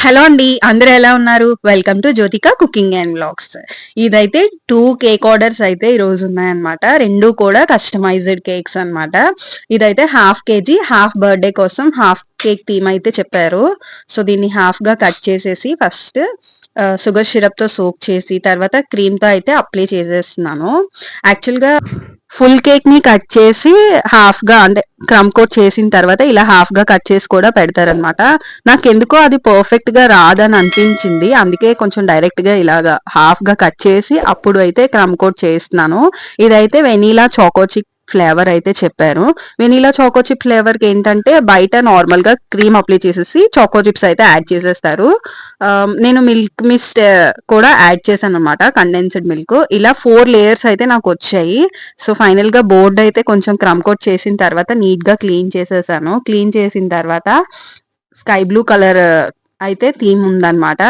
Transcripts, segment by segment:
Hello అండి, అందరూ ఎలా ఉన్నారు? Welcome to Jyothika cooking and vlogs. ఇదైతే 2 కేక్ ఆర్డర్స్ అయితే ఈరోజు ఉన్నాయన్నమాట. 2 కూడా కస్టమైజ్డ్ కేక్స్ అన్నమాట. ఇదైతే హాఫ్ కేజీ, హాఫ్ బర్త్‌డే కోసం హాఫ్ కేక్ థీమ్ అయితే చెప్పారు. సో, దీన్ని హాఫ్‌గా కట్ చేసేసి ఫస్ట్ షుగర్ సిరప్‌తో సోక్ చేసి తర్వాత క్రీమ్‌తో అయితే అప్లై చేసేస్తున్నాను. యాక్చువల్‌గా ఫుల్ కేక్‌ని కట్ చేసి హాఫ్‌గా అంటే క్రమ్ కోట్ చేసిన తర్వాత ఇలా హాఫ్‌గా కట్ చేసి కూడా పెడతారనమాట. నాకెందుకో అది పర్ఫెక్ట్‌గా రాదని అనిపించింది. అందుకే కొంచెం డైరెక్ట్‌గా ఇలాగా హాఫ్‌గా కట్ చేసి అప్పుడు అయితే క్రమ్ కోట్ చేస్తున్నాను. ఇదైతే వెనిలా చాకో చిప్ ఫ్లేవర్ అయితే చెప్పారు. వెనిలా చాకో చిప్ ఫ్లేవర్‌కి ఏంటంటే బయట నార్మల్‌గా క్రీమ్ అప్లై చేసేసి చాకో చిప్స్ అయితే యాడ్ చేసేస్తారు. నేను మిల్క్ మిస్ట్ కూడా యాడ్ చేశాననమాట. Condensed milk. ఇలా 4 లేయర్స్ అయితే నాకొచ్చాయి. సో, ఫైనల్‌గా బోర్డ్ అయితే కొంచెం క్రమ్ కోట్ చేసిన తర్వాత నీట్‌గా క్లీన్ చేసేసాను. క్లీన్ చేసిన తర్వాత స్కై బ్లూ కలర్ అయితే థీమ్ ఉందన్నమాట.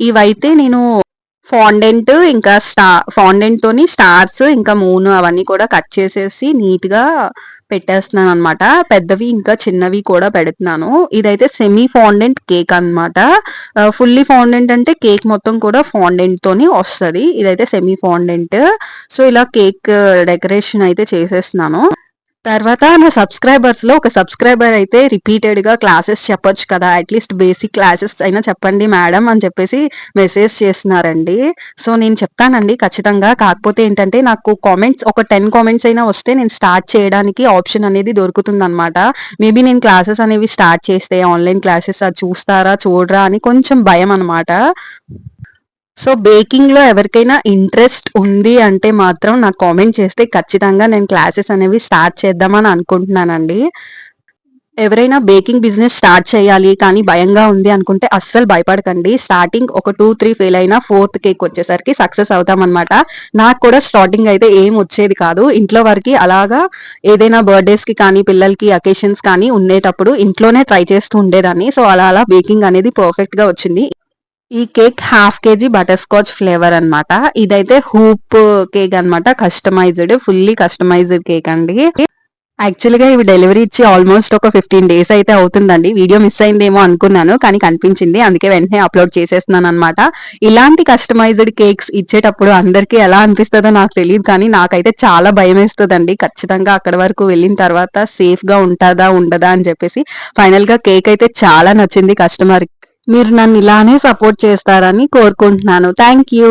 ఇవైతే నేను ఫాండెంట్ ఇంకా ఫాండెంట్ తోని స్టార్స్ ఇంకా మూన్ అవన్నీ కూడా కట్ చేసేసి నీట్ గా పెట్టేస్తున్నాను అనమాట. పెద్దవి ఇంకా చిన్నవి కూడా పెడుతున్నాను. ఇదైతే సెమీ ఫాండెంట్ కేక్ అన్నమాట. ఫుల్లీ ఫాండెంట్ అంటే కేక్ మొత్తం కూడా ఫాండెంట్ తోని వస్తది. ఇదైతే సెమీ ఫాండెంట్. సో, ఇలా కేక్ డెకరేషన్ అయితే చేసేస్తున్నాను. తర్వాత నా సబ్స్క్రైబర్స్‌లో ఒక సబ్స్క్రైబర్ అయితే రిపీటెడ్‌గా క్లాసెస్ చెప్పొచ్చు కదా! అట్‌లీస్ట్ బేసిక్ క్లాసెస్ అయినా చెప్పండి మేడం అని చెప్పేసి మెసేజ్ చేస్తున్నారండి. సో, నేను చెప్తానండి ఖచ్చితంగా. కాకపోతే ఏంటంటే నాకు కామెంట్స్ ఒక 10 కామెంట్స్ అయినా వస్తే నేను స్టార్ట్ చేయడానికి ఆప్షన్ అనేది దొరుకుతుందనమాట. మేబీ నేను క్లాసెస్ అనేవి స్టార్ట్ చేస్తే ఆన్‌లైన్ క్లాసెస్ అది చూస్తారా? చూడరా? అని కొంచెం భయం అనమాట. సో, బేకింగ్‌లో ఎవరికైనా ఇంట్రెస్ట్ ఉంది అంటే మాత్రం నాకు కామెంట్ చేస్తే ఖచ్చితంగా నేను క్లాసెస్ అనేవి స్టార్ట్ చేద్దామని అనుకుంటున్నానండి. ఎవరైనా బేకింగ్ బిజినెస్ స్టార్ట్ చేయాలి కానీ భయంగా ఉంది అనుకుంటే అస్సలు భయపడకండి. స్టార్టింగ్ ఒక 2, 3 ఫెయిల్ అయినా ఫోర్త్ కేక్ వచ్చేసరికి సక్సెస్ అవుతామనమాట. నాకు కూడా స్టార్టింగ్ అయితే ఏం వచ్చేది కాదు. ఇంట్లో వరకి అలాగా ఏదైనా బర్త్‌డేస్‌కి కానీ, పిల్లలకి అకేషన్స్ కానీ ఉండేటప్పుడు ఇంట్లోనే ట్రై చేస్తూ ఉండేదాన్ని. సో, అలా అలా బేకింగ్ అనేది పర్ఫెక్ట్‌గా వచ్చింది. ఈ cake half KG butter scotch flavour అన్నమాట. ఇదైతే హూప్ కేక్ అన్నమాట. ఫుల్లీ కస్టమైజ్డ్ కేక్ అండి. యాక్చువల్‌గా ఇవి డెలివరీ ఇచ్చి ఆల్మోస్ట్ ఒక 15 డేస్ అయితే అవుతుందండి. వీడియో మిస్ అయిందేమో అనుకున్నాను. కానీ కనిపించింది. అందుకే వెంటనే అప్‌లోడ్ చేసేస్తున్నానన్నమాట. ఇలాంటి కస్టమైజ్డ్ కేక్స్ ఇచ్చేటప్పుడు అందరికి ఎలా అనిపిస్తదో నాకు తెలీదు కానీ నాకైతే చాలా భయమేస్తదండి. ఖచ్చితంగా అక్కడి వరకు వెళ్ళిన తర్వాత సేఫ్‌గా ఉంటదా? ఉండదా? అని చెప్పేసి. ఫైనల్‌గా కేక్ అయితే చాలా నచ్చింది కస్టమర్‌కి. మీరు నన్ను ఇలానే సపోర్ట్ చేస్తారని కోరుకుంటున్నాను. Thank you.